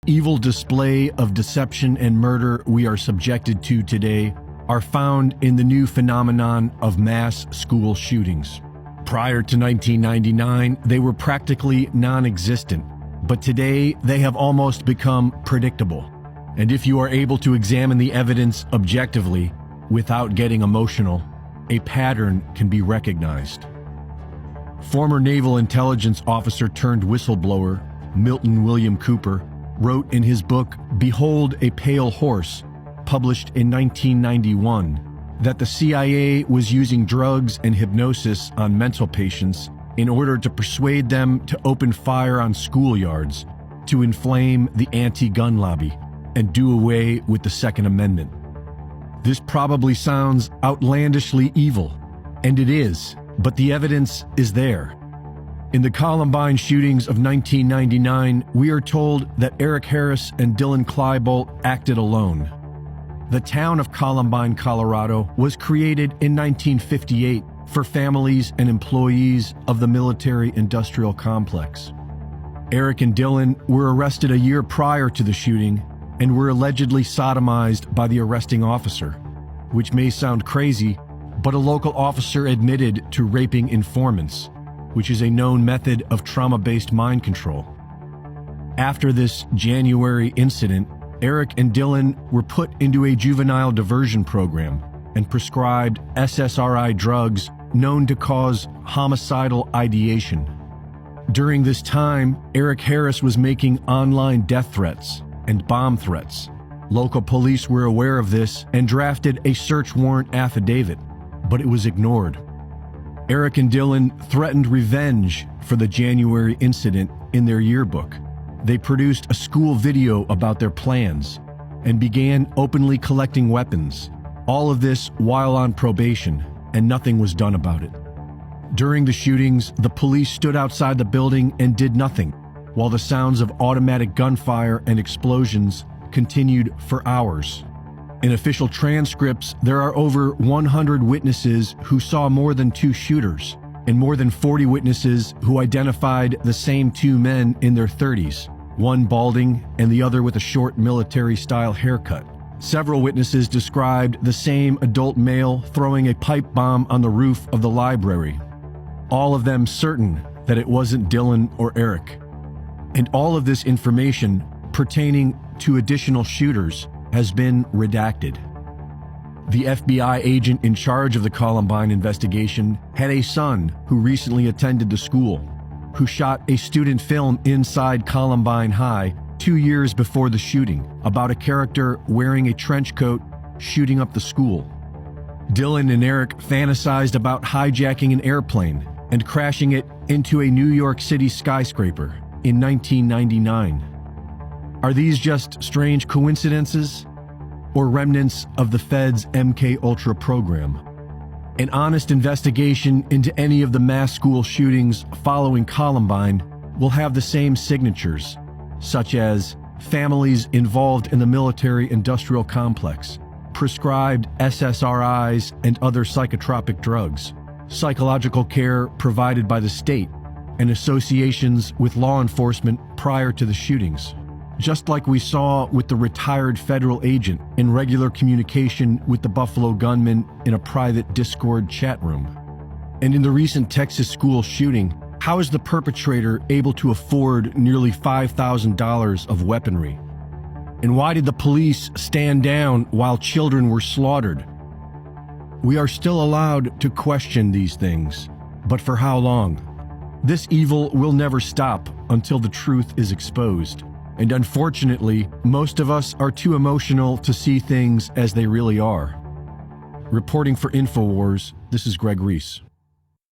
Evil display of deception and murder we are subjected to today are found in the new phenomenon of mass school shootings. Prior to 1999, they were practically non-existent, but today they have almost become predictable. And if you are able to examine the evidence objectively, without getting emotional, a pattern can be recognized. Former Naval Intelligence Officer turned whistleblower, Milton William Cooper, wrote in his book, Behold a Pale Horse, published in 1991, that the CIA was using drugs and hypnosis on mental patients in order to persuade them to open fire on schoolyards, to inflame the anti-gun lobby, and do away with the Second Amendment. This probably sounds outlandishly evil, and it is, but the evidence is there. In the Columbine shootings of 1999, we are told that Eric Harris and Dylan Klebold acted alone. The town of Columbine, Colorado, was created in 1958 for families and employees of the military-industrial complex. Eric and Dylan were arrested a year prior to the shooting and were allegedly sodomized by the arresting officer, which may sound crazy, but a local officer admitted to raping informants, which is a known method of trauma-based mind control. After this January incident, Eric and Dylan were put into a juvenile diversion program and prescribed SSRI drugs known to cause homicidal ideation. During this time, Eric Harris was making online death threats and bomb threats. Local police were aware of this and drafted a search warrant affidavit, but it was ignored. Eric and Dylan threatened revenge for the January incident in their yearbook. They produced a school video about their plans and began openly collecting weapons. All of this while on probation, and nothing was done about it. During the shootings, the police stood outside the building and did nothing, while the sounds of automatic gunfire and explosions continued for hours. In official transcripts, there are over 100 witnesses who saw more than two shooters, and more than 40 witnesses who identified the same two men in their 30s, one balding and the other with a short military-style haircut. Several witnesses described the same adult male throwing a pipe bomb on the roof of the library, all of them certain that it wasn't Dylan or Eric. And all of this information pertaining to additional shooters has been redacted. The FBI agent in charge of the Columbine investigation had a son who recently attended the school, who shot a student film inside Columbine High 2 years before the shooting about a character wearing a trench coat shooting up the school. Dylan and Eric fantasized about hijacking an airplane and crashing it into a New York City skyscraper in 1999. Are these just strange coincidences or remnants of the Fed's MKUltra program? An honest investigation into any of the mass school shootings following Columbine will have the same signatures, such as families involved in the military-industrial complex, prescribed SSRIs and other psychotropic drugs, psychological care provided by the state, and associations with law enforcement prior to the shootings. Just like we saw with the retired federal agent in regular communication with the Buffalo gunman in a private Discord chat room. And in the recent Texas school shooting, how is the perpetrator able to afford nearly $5,000 of weaponry? And why did the police stand down while children were slaughtered? We are still allowed to question these things, but for how long? This evil will never stop until the truth is exposed. And unfortunately, most of us are too emotional to see things as they really are. Reporting for InfoWars, this is Greg Reese.